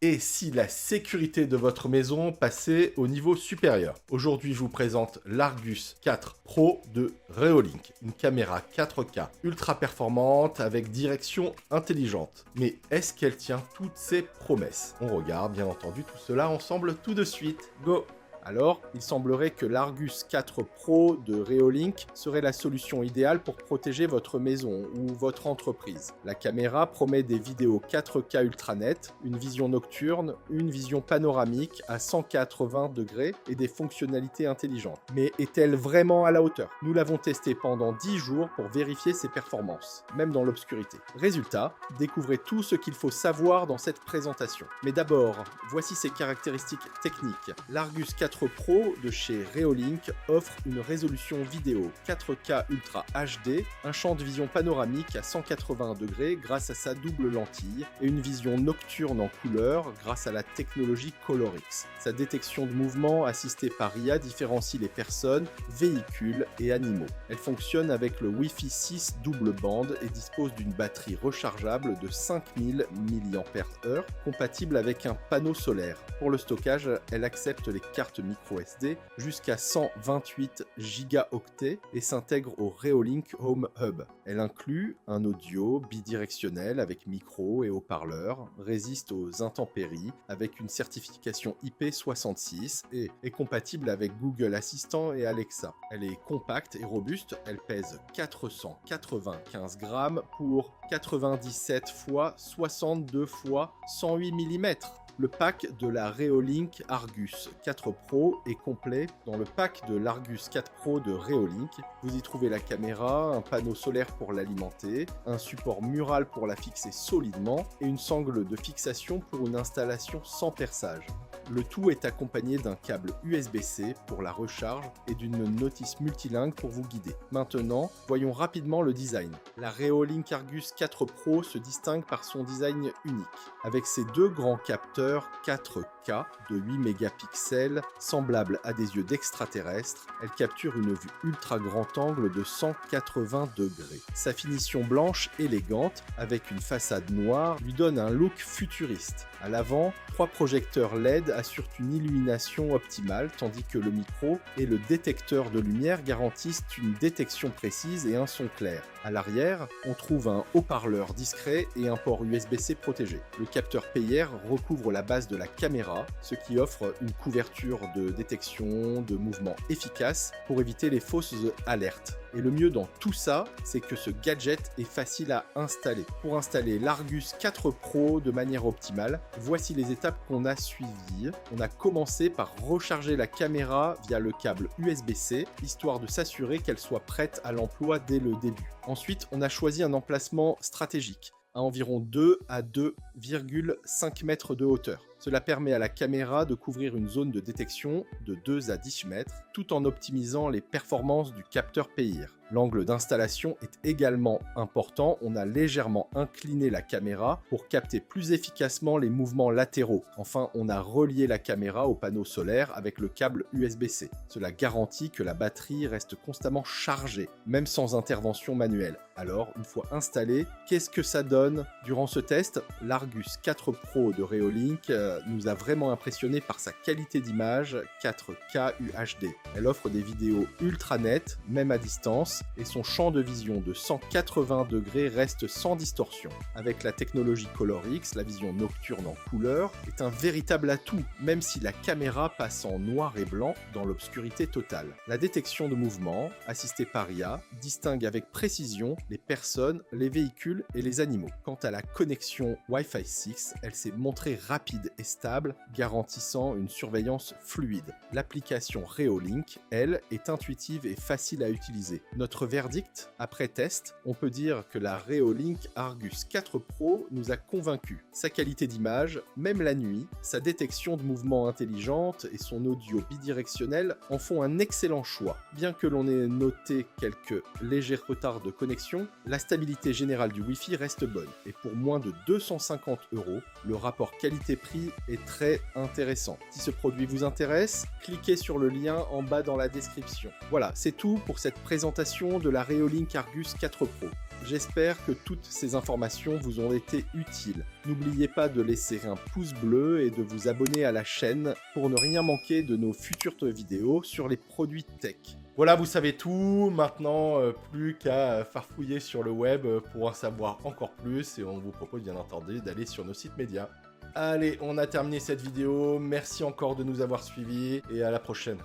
Et si la sécurité de votre maison passait au niveau supérieur? Aujourd'hui, je vous présente l'Argus 4 Pro de Reolink, une caméra 4K ultra performante avec direction intelligente. Mais est-ce qu'elle tient toutes ses promesses? On regarde bien entendu tout cela ensemble tout de suite. Go! Alors, il semblerait que l'Argus 4 Pro de Reolink serait la solution idéale pour protéger votre maison ou votre entreprise. La caméra promet des vidéos 4K ultra nettes, une vision nocturne, une vision panoramique à 180 degrés et des fonctionnalités intelligentes. Mais est-elle vraiment à la hauteur? Nous l'avons testée pendant 10 jours pour vérifier ses performances, même dans l'obscurité. Résultat, découvrez tout ce qu'il faut savoir dans cette présentation. Mais d'abord, voici ses caractéristiques techniques. L'Argus 4 Pro de chez Reolink offre une résolution vidéo 4K Ultra HD, un champ de vision panoramique à 180 degrés grâce à sa double lentille et une vision nocturne en couleur grâce à la technologie ColorX. Sa détection de mouvement assistée par IA différencie les personnes, véhicules et animaux. Elle fonctionne avec le Wi-Fi 6 double bande et dispose d'une batterie rechargeable de 5000 mAh compatible avec un panneau solaire. Pour le stockage, elle accepte les cartes micro SD jusqu'à 128 gigaoctets et s'intègre au Reolink Home Hub. Elle inclut un audio bidirectionnel avec micro et haut-parleur, résiste aux intempéries avec une certification IP66 et est compatible avec Google Assistant et Alexa. Elle est compacte et robuste, elle pèse 495 grammes pour 97 x 62 x 108 mm. Le pack de la Reolink Argus 4 Pro est complet. Dans le pack de l'Argus 4 Pro de Reolink, vous y trouvez la caméra, un panneau solaire pour l'alimenter, un support mural pour la fixer solidement et une sangle de fixation pour une installation sans perçage. Le tout est accompagné d'un câble USB-C pour la recharge et d'une notice multilingue pour vous guider. Maintenant, voyons rapidement le design. La Reolink Argus 4 Pro se distingue par son design unique. Avec ses deux grands capteurs 4K de 8 mégapixels, semblables à des yeux d'extraterrestres, elle capture une vue ultra grand angle de 180 degrés. Sa finition blanche élégante, avec une façade noire, lui donne un look futuriste. À l'avant, 3 projecteurs LED assurent une illumination optimale, tandis que le micro et le détecteur de lumière garantissent une détection précise et un son clair. À l'arrière, on trouve un haut-parleur discret et un port USB-C protégé. Le capteur PIR recouvre la base de la caméra, ce qui offre une couverture de détection de mouvement efficace pour éviter les fausses alertes. Et le mieux dans tout ça, c'est que ce gadget est facile à installer. Pour installer l'Argus 4 Pro de manière optimale, voici les étapes qu'on a suivies. On a commencé par recharger la caméra via le câble USB-C, histoire de s'assurer qu'elle soit prête à l'emploi dès le début. Ensuite, on a choisi un emplacement stratégique, à environ 2 à 2,5 mètres de hauteur. Cela permet à la caméra de couvrir une zone de détection de 2 à 10 mètres, tout en optimisant les performances du capteur PIR. L'angle d'installation est également important, on a légèrement incliné la caméra pour capter plus efficacement les mouvements latéraux. Enfin, on a relié la caméra au panneau solaire avec le câble USB-C. Cela garantit que la batterie reste constamment chargée, même sans intervention manuelle. Alors, une fois installée, qu'est-ce que ça donne? Durant ce test, l'Argus 4 Pro de Reolink nous a vraiment impressionné par sa qualité d'image 4K UHD. Elle offre des vidéos ultra nettes, même à distance, et son champ de vision de 180 degrés reste sans distorsion. Avec la technologie ColorX, la vision nocturne en couleur est un véritable atout, même si la caméra passe en noir et blanc dans l'obscurité totale. La détection de mouvement, assistée par IA, distingue avec précision les personnes, les véhicules et les animaux. Quant à la connexion Wi-Fi 6, elle s'est montrée rapide et stable, garantissant une surveillance fluide. L'application Reolink, elle, est intuitive et facile à utiliser. Notre verdict, après test, on peut dire que la Reolink Argus 4 Pro nous a convaincus. Sa qualité d'image, même la nuit, sa détection de mouvements intelligente et son audio bidirectionnel en font un excellent choix. Bien que l'on ait noté quelques légers retards de connexion, la stabilité générale du Wi-Fi reste bonne. Et pour moins de 250 €, le rapport qualité-prix est très intéressant. Si ce produit vous intéresse, cliquez sur le lien en bas dans la description. Voilà, c'est tout pour cette présentation de la Reolink Argus 4 Pro. J'espère que toutes ces informations vous ont été utiles. N'oubliez pas de laisser un pouce bleu et de vous abonner à la chaîne pour ne rien manquer de nos futures vidéos sur les produits tech. Voilà, vous savez tout. Maintenant, plus qu'à farfouiller sur le web pour en savoir encore plus. Et on vous propose bien entendu d'aller sur nos sites médias. Allez, on a terminé cette vidéo. Merci encore de nous avoir suivis et à la prochaine.